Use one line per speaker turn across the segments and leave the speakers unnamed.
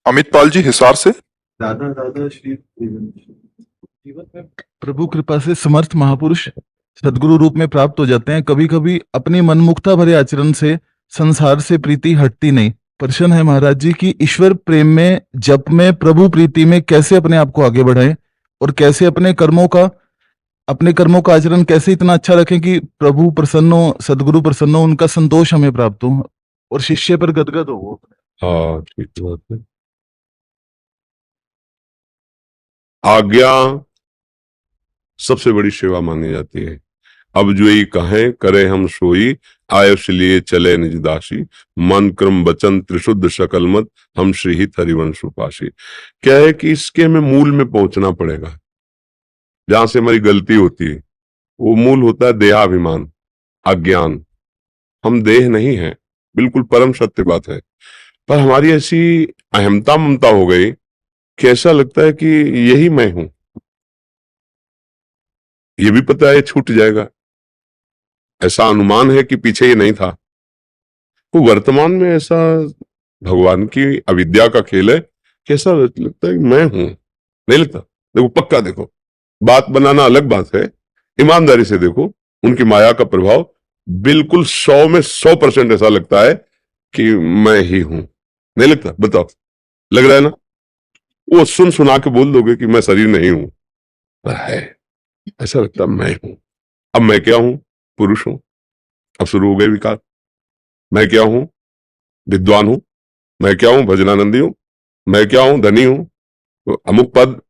अमित पाल जी, हिसार से।
दादा दादा श्री जीवन में
प्रभु कृपा से समर्थ महापुरुष सदगुरु रूप में प्राप्त हो जाते हैं। कभी कभी अपनी मनमुक्ता भरे आचरण से संसार से प्रीति हटती नहीं। प्रश्न है महाराज जी की ईश्वर प्रेम में, जप में, प्रभु प्रीति में कैसे अपने आप को आगे बढ़ाएं और कैसे अपने कर्मों का आचरण कैसे इतना अच्छा रखें कि प्रभु प्रसन्न हो, सदगुरु प्रसन्न हो, उनका संतोष हमें प्राप्त हो और शिष्य पर गदगद हो वो।
हाँ, ठीक बात है। आज्ञा सबसे बड़ी सेवा मानी जाती है। अब जो ही कहें करे हम सोई, आयुष लिए चले निज दासी, मन क्रम वचन त्रिशुद्ध सकल मत, हम श्री हित हरिवंश उपासी। क्या है कि इसके हमें मूल में पहुंचना पड़ेगा। जहां से हमारी गलती होती है वो मूल होता है देहाभिमान, अज्ञान। हम देह नहीं है, बिल्कुल परम सत्य बात है, पर हमारी ऐसी अहमता ममता हो गई कि ऐसा लगता है कि यही मैं हूं। ये भी पता है ये छूट जाएगा, ऐसा अनुमान है कि पीछे ये नहीं था। तो वर्तमान में ऐसा भगवान की अविद्या का खेल है कि ऐसा लगता है कि मैं हूं, नहीं लगता। देखो पक्का देखो, बात बनाना अलग बात है, ईमानदारी से देखो उनकी माया का प्रभाव बिल्कुल 100 में 100% ऐसा लगता है कि मैं ही हूं, नहीं लगता? बताओ, लग रहा है ना? वो सुन सुना के बोल दोगे कि मैं शरीर नहीं हूं, पर है, ऐसा लगता है मैं हूं। अब मैं क्या हूं? पुरुष हूं। अब शुरू हो गए विकार। मैं क्या हूं? विद्वान हूं। मैं क्या हूं? भजनानंदी हूं। मैं क्या हूं? धनी हूं, तो अमुक पद।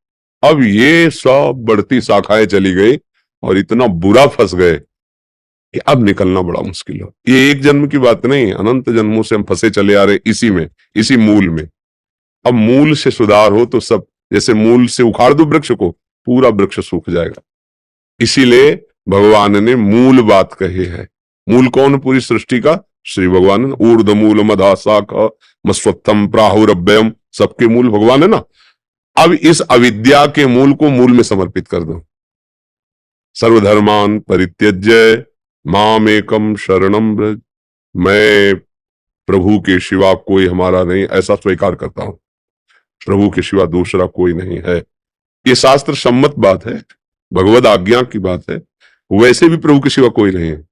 अब ये सब बढ़ती शाखाएं चली गई और इतना बुरा फंस गए कि अब निकलना बड़ा मुश्किल हो। ये एक जन्म की बात नहीं, अनंत जन्मों से हम फंसे चले आ रहे इसी में, इसी मूल में। अब मूल से सुधार हो तो सब, जैसे मूल से उखाड़ दो वृक्ष को, पूरा वृक्ष सूख जाएगा। इसीलिए भगवान ने मूल बात कही है। मूल कौन पूरी सृष्टि का? श्री भगवान। ऊर्ध्व मूल मधा शाखा मस्वत्थम प्राहुरभ्यम, सबके मूल भगवान है ना। अब इस अविद्या के मूल को मूल में समर्पित कर दो। सर्वधर्मान परित्यज्य माम एकम शरणम व्रज। मैं प्रभु के सिवा कोई हमारा नहीं, ऐसा स्वीकार करता हूं। प्रभु के सिवा दूसरा कोई नहीं है। ये शास्त्र सम्मत बात है, भगवद आज्ञा की बात है। वैसे भी प्रभु के सिवा कोई नहीं है।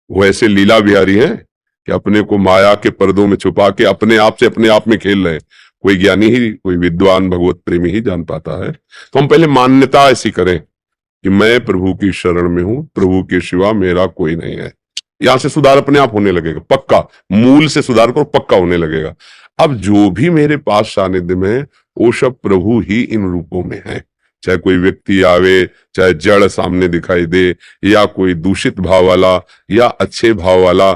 वो ऐसे लीला बिहारी हैं कि अपने को माया के पर्दों में छुपा के अपने आप से अपने आप में खेल रहे हैं। कोई ज्ञानी ही, कोई विद्वान भगवत प्रेमी ही जान पाता है। तो हम पहले मान्यता ऐसी करें कि मैं प्रभु की शरण में हूं, प्रभु के सिवा मेरा कोई नहीं है। यहां से सुधार अपने आप होने लगेगा, पक्का। मूल से सुधार करो, पक्का होने लगेगा। अब जो भी मेरे पास सानिध्य में है वो सब प्रभु ही इन रूपों में है। चाहे कोई व्यक्ति आवे, चाहे जड़ सामने दिखाई दे, या कोई दूषित भाव वाला या अच्छे भाव वाला,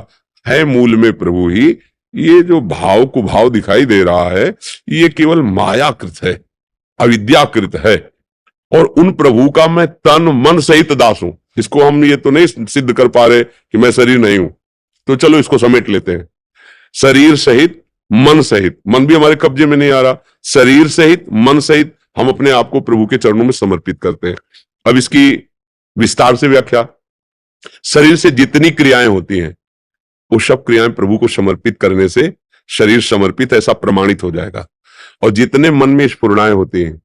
है मूल में प्रभु ही। ये जो भाव को भाव दिखाई दे रहा है ये केवल मायाकृत है, अविद्याकृत है। और उन प्रभु का मैं तन मन सहित दास हूं। इसको हम ये तो नहीं सिद्ध कर पा रहे कि मैं शरीर नहीं हूं, तो चलो इसको समेट लेते हैं। शरीर सहित मन सहित, मन भी हमारे कब्जे में नहीं आ रहा, शरीर सहित मन सहित हम अपने आप को प्रभु के चरणों में समर्पित करते हैं। अब इसकी विस्तार से व्याख्या, शरीर से जितनी क्रियाएं होती हैं वो सब क्रियाएं प्रभु को समर्पित करने से शरीर समर्पित ऐसा प्रमाणित हो जाएगा। और जितने मन में स्फुरणाएं होती हैं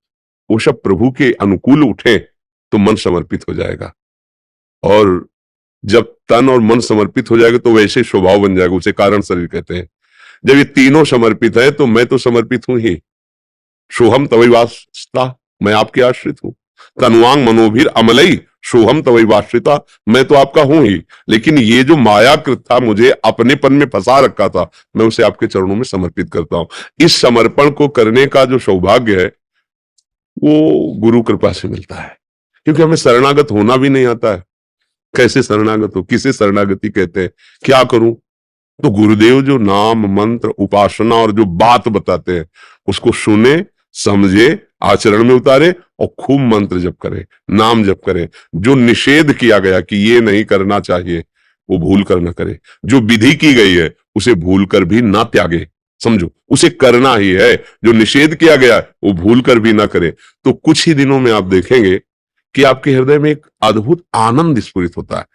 वो सब प्रभु के अनुकूल उठे तो मन समर्पित हो जाएगा। और जब तन और मन समर्पित हो जाएगा तो वैसे स्वभाव बन जाएगा, उसे कारण शरीर कहते हैं। जब ये तीनों समर्पित है तो मैं तो समर्पित हूं ही। सोहम तवैवाश्रिता, मैं आपके आश्रित हूं। तनुवांग मनोभीर अमलई सोहम तवैवाश्रिता, मैं तो आपका हूं ही। लेकिन ये जो मायाकृत था, मुझे अपनेपन में फंसा रखा था, मैं उसे आपके चरणों में समर्पित करता हूं। इस समर्पण को करने का जो सौभाग्य है वो गुरु कृपा से मिलता है, क्योंकि हमें शरणागत होना भी नहीं आता है। कैसे शरणागत हो, किसे शरणागति कहते हैं, क्या करूं? तो गुरुदेव जो नाम मंत्र उपासना और जो बात बताते हैं उसको सुने, समझे, आचरण में उतारे और खूब मंत्र जप करे, नाम जप करे। जो निषेध किया गया कि ये नहीं करना चाहिए वो भूल कर ना करे, जो विधि की गई है उसे भूल कर भी ना त्यागे। समझो, उसे करना ही है। जो निषेध किया गया है वो भूल कर भी ना करे। तो कुछ ही दिनों में आप देखेंगे कि आपके हृदय में एक अद्भुत आनंद स्फुरित होता है।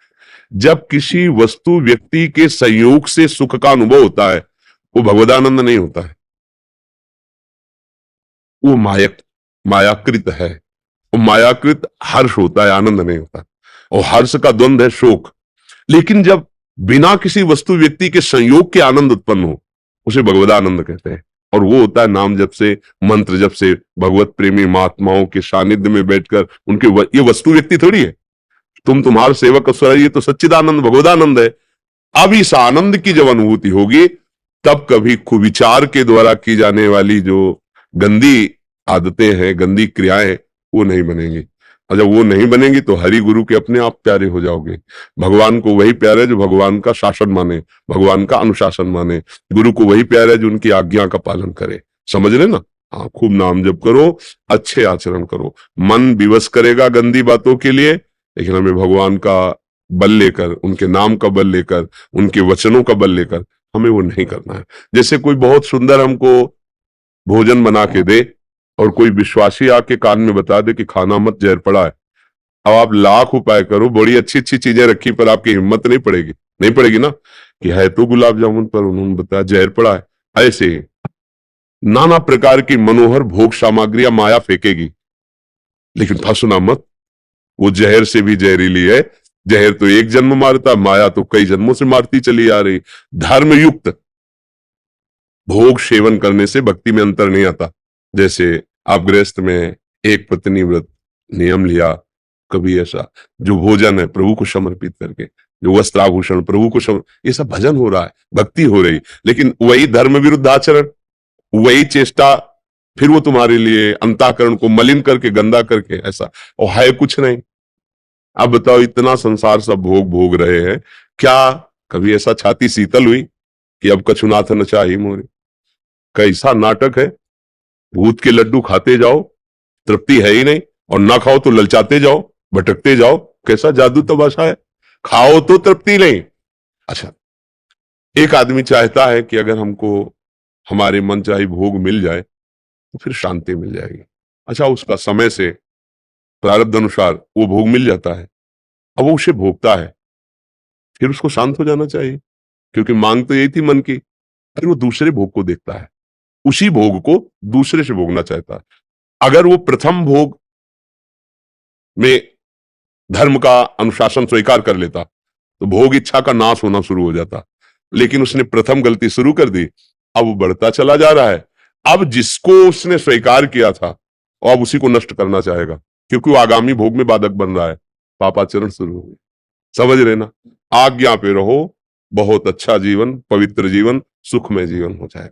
जब किसी वस्तु व्यक्ति के संयोग से सुख का अनुभव होता है वो भगवदानंद नहीं होता है, वो मायाकृत है। और मायाकृत हर्ष होता है, आनंद नहीं होता। और हर्ष का द्वंद है शोक। लेकिन जब बिना किसी वस्तु व्यक्ति के संयोग के आनंद उत्पन्न हो, उसे भगवदानंद कहते हैं। और वो होता है नाम जप से, मंत्र जप से, भगवत प्रेमी महात्माओं के सानिध्य में बैठकर उनके ये वस्तु व्यक्ति थोड़ी है, तुम्हारा सेवक असुर, ये तो सच्चिदानंद भगवदानंद है। अब इस आनंद की जब अनुभूति होगी, तब कभी कुविचार के द्वारा की जाने वाली जो गंदी आदतें हैं, गंदी क्रियाएं हैं, वो नहीं बनेंगी। और जब वो नहीं बनेंगी तो हरि गुरु के अपने आप प्यारे हो जाओगे। भगवान को वही प्यार है जो भगवान का शासन माने, भगवान का अनुशासन माने। गुरु को वही प्यार है जो उनकी आज्ञा का पालन करे। समझ रहे ना? हाँ, खूब नाम जप करो, अच्छे आचरण करो। मन विवश करेगा गंदी बातों के लिए, लेकिन हमें भगवान का बल लेकर, उनके नाम का बल लेकर, उनके वचनों का बल लेकर हमें वो नहीं करना है। जैसे कोई बहुत सुंदर हमको भोजन बना के दे और कोई विश्वासी आके कान में बता दे कि खाना मत, जहर पड़ा है। अब आप लाख उपाय करो, बड़ी अच्छी अच्छी चीजें रखी, पर आपकी हिम्मत नहीं पड़ेगी ना, कि है तो गुलाब जामुन पर उन्होंने बताया जहर पड़ा है। ऐसे ही नाना प्रकार की मनोहर भोग सामग्रियां माया फेंकेगी, लेकिन फंसना मत, वो जहर से भी जहरीली है। जहर तो एक जन्म मारता, माया तो कई जन्मों से मारती चली आ रही। धर्म युक्त भोग सेवन करने से भक्ति में अंतर नहीं आता। जैसे आप गृहस्थ में एक पत्नी व्रत नियम लिया, कभी ऐसा जो भोजन है प्रभु को समर्पित करके, जो वस्त्राभूषण प्रभु को ये सब भजन हो रहा है, भक्ति हो रही, लेकिन वही धर्म विरुद्ध आचरण, वही चेष्टा, फिर वो तुम्हारे लिए अंतःकरण को मलिन करके, गंदा करके, ऐसा और है कुछ नहीं। अब बताओ, इतना संसार सब भोग रहे हैं, क्या कभी ऐसा छाती शीतल हुई कि अब कछुनाथ नचा ही मोरे? कैसा नाटक है। भूत के लड्डू खाते जाओ, तृप्ति है ही नहीं, और ना खाओ तो ललचाते जाओ, भटकते जाओ। कैसा जादू तमाशा है। खाओ तो तृप्ति नहीं। अच्छा, एक आदमी चाहता है कि अगर हमको हमारे मन चाहे भोग मिल जाए तो फिर शांति मिल जाएगी। अच्छा, उसका समय से प्रारब्ध अनुसार वो भोग मिल जाता है, अब वो उसे भोगता है, फिर उसको शांत हो जाना चाहिए, क्योंकि मांग तो यही थी मन की। फिर वो दूसरे भोग को देखता है, उसी भोग को दूसरे से भोगना चाहता है। अगर वो प्रथम भोग में धर्म का अनुशासन स्वीकार कर लेता तो भोग इच्छा का नाश होना शुरू हो जाता, लेकिन उसने प्रथम गलती शुरू कर दी, अब वो बढ़ता चला जा रहा है। अब जिसको उसने स्वीकार किया था और अब उसी को नष्ट करना चाहेगा, क्योंकि वो आगामी भोग में बाधक बन रहा है, पापाचरण शुरू हो गया। समझ रहे ना? आज्ञा पे रहो, बहुत अच्छा जीवन, पवित्र जीवन, सुखमय जीवन हो जाएगा।